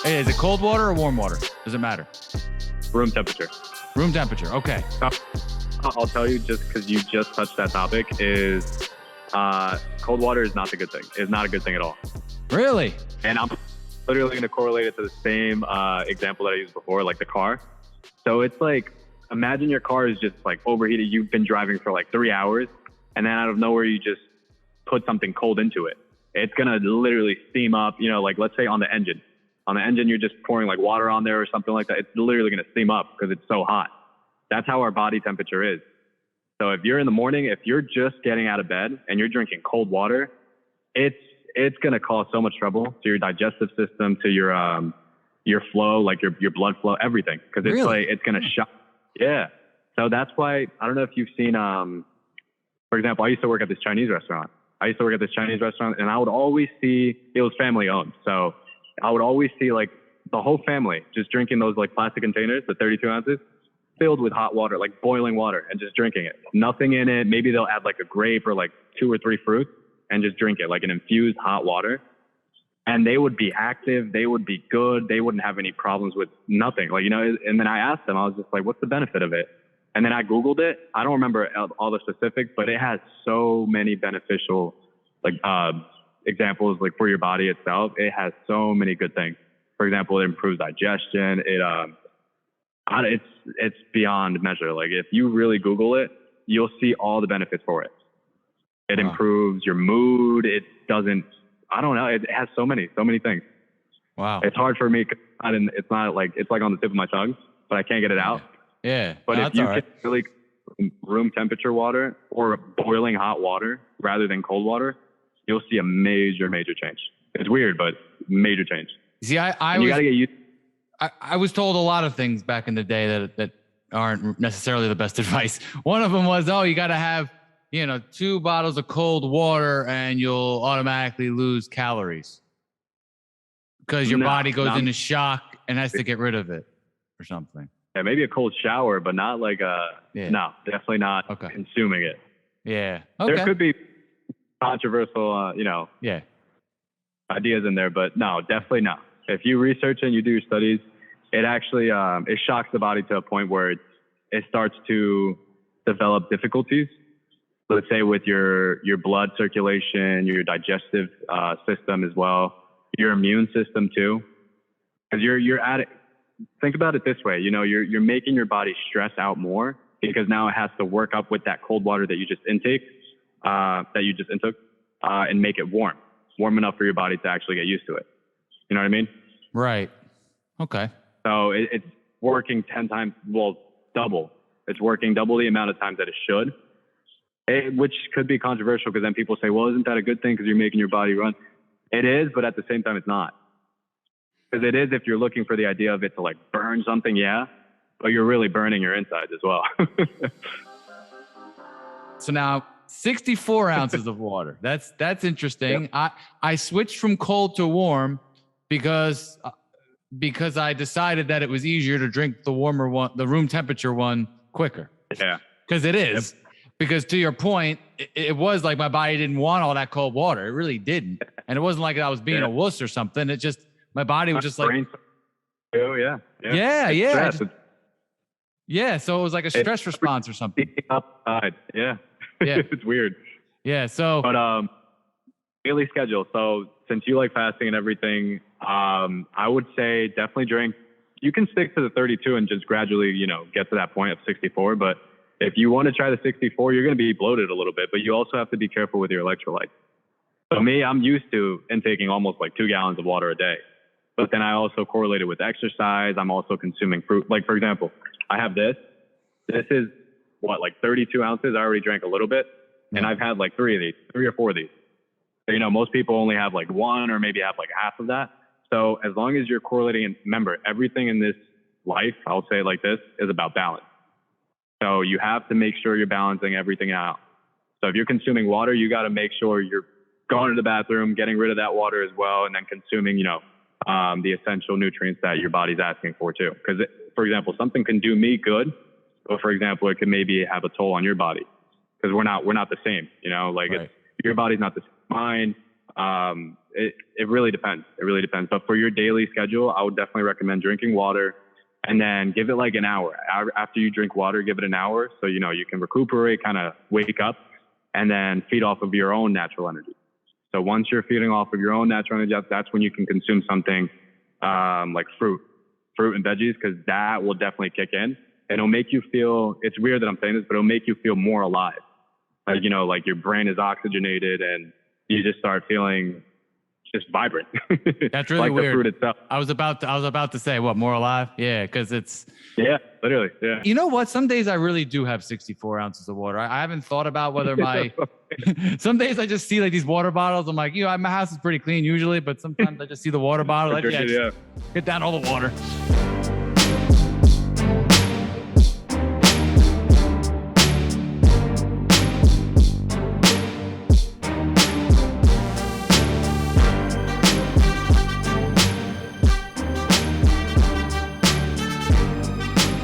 Hey, is it cold water or warm water? Does it matter? Room temperature. Room temperature. Okay. I'll tell you, just because you just touched that topic, is cold water is not the good thing. It's not a good thing at all. Really? And I'm literally going to correlate it to the same example that I used before, like the car. So it's like, imagine your car is just like overheated. You've been driving for like 3 hours, and then out of nowhere, you just put something cold into it. It's going to literally steam up, you know, like let's say on the engine. On the engine, you're just pouring like water on there or something like that. It's literally going to steam up because it's so hot. That's how our body temperature is. So if you're in the morning, if you're just getting out of bed and you're drinking cold water, it's going to cause so much trouble to your digestive system, to your flow, like your blood flow, everything. Because it's Really? like, it's going to shock. Yeah. So that's why, I don't know if you've seen, for example, I used to work at this Chinese restaurant. And I would always see, it was family owned. So I would always see like the whole family just drinking those like plastic containers, the 32 ounces, filled with hot water, like boiling water, and just drinking it. Nothing in it. Maybe they'll add like a grape or like 2 or 3 fruits and just drink it, like an infused hot water. And they would be active. They would be good. They wouldn't have any problems with nothing. Like, you know, and then I asked them, I was just like, what's the benefit of it? And then I Googled it. I don't remember all the specifics, but it has so many beneficial, like, examples, like for your body itself. It has so many good things. For example, it improves digestion. It's beyond measure. Like if you really Google it, you'll see all the benefits for it. It improves your mood. It doesn't, I don't know. It has so many things. Wow. It's hard for me. It's not like, it's like on the tip of my tongue, but I can't get it out. Yeah. But No, if you can really room temperature water or boiling hot water rather than cold water, you'll see a major change. It's weird, but major change. See, I you gotta get used. I was told a lot of things back in the day that aren't necessarily the best advice. One of them was, oh, you got to have, 2 bottles of cold water and you'll automatically lose calories because your body goes into shock and has to get rid of it or something. Yeah, maybe a cold shower, but not like no, definitely not consuming it. Yeah. Okay. There could be controversial, ideas in there, but no, definitely not. If you research and you do your studies, it actually, it shocks the body to a point where it starts to develop difficulties. Let's say with your blood circulation, your digestive system as well, your immune system too, because you're at it. Think about it this way, you're making your body stress out more because now it has to work up with that cold water that you just intook, and make it warm enough for your body to actually get used to it. You know what I mean? Right. Okay. So it's working 10 times, double. It's working double the amount of times that it should, which could be controversial because then people say, well, isn't that a good thing because you're making your body run? It is, but at the same time, it's not. Because it is if you're looking for the idea of it to like burn something, yeah, but you're really burning your insides as well. So now 64 ounces of water. That's interesting. Yep. I switched from cold to warm because I decided that it was easier to drink the warmer one, the room temperature one, quicker. Yeah. Because it is. Yep. Because to your point, it was like my body didn't want all that cold water. It really didn't. And it wasn't like I was being a wuss or something. It just, my body was just like, oh yeah. Yeah. So it was like a stress response or something. Upside. Yeah. It's weird. Yeah. So, but, daily schedule. So since you like fasting and everything, I would say definitely drink. You can stick to the 32 and just gradually, get to that point of 64. But if you want to try the 64, you're going to be bloated a little bit, but you also have to be careful with your electrolytes. So me, I'm used to intaking almost like 2 gallons of water a day, but then I also correlate it with exercise. I'm also consuming fruit. Like for example, I have this is like 32 ounces. I already drank a little bit and I've had like 3 or 4 of these. So, most people only have like 1 or maybe have like half of that. So as long as you're correlating, and remember, everything in this life, I'll say it like this, is about balance. So you have to make sure you're balancing everything out. So if you're consuming water, you got to make sure you're going to the bathroom, getting rid of that water as well, and then consuming, the essential nutrients that your body's asking for too. Because, for example, something can do me good, but for example, it can maybe have a toll on your body because we're not the same. Right. Your body's not the same. Mine, it really depends. It really depends. But for your daily schedule, I would definitely recommend drinking water, and then give it like an hour. After you drink water, give it an hour. So, you can recuperate, kind of wake up, and then feed off of your own natural energy. So once you're feeding off of your own natural energy, that's when you can consume something like fruit and veggies, because that will definitely kick in. And it'll make you feel, it's weird that I'm saying this, but it'll make you feel more alive. Like, like your brain is oxygenated and you just start feeling just vibrant. That's really like weird. The fruit itself. I was about to say, what, more alive? Yeah, because it's... Yeah, literally, yeah. You know what? Some days I really do have 64 ounces of water. I haven't thought about whether my... Some days I just see like these water bottles. I'm like, my house is pretty clean usually, but sometimes I just see the water bottle. Like, get down all the water.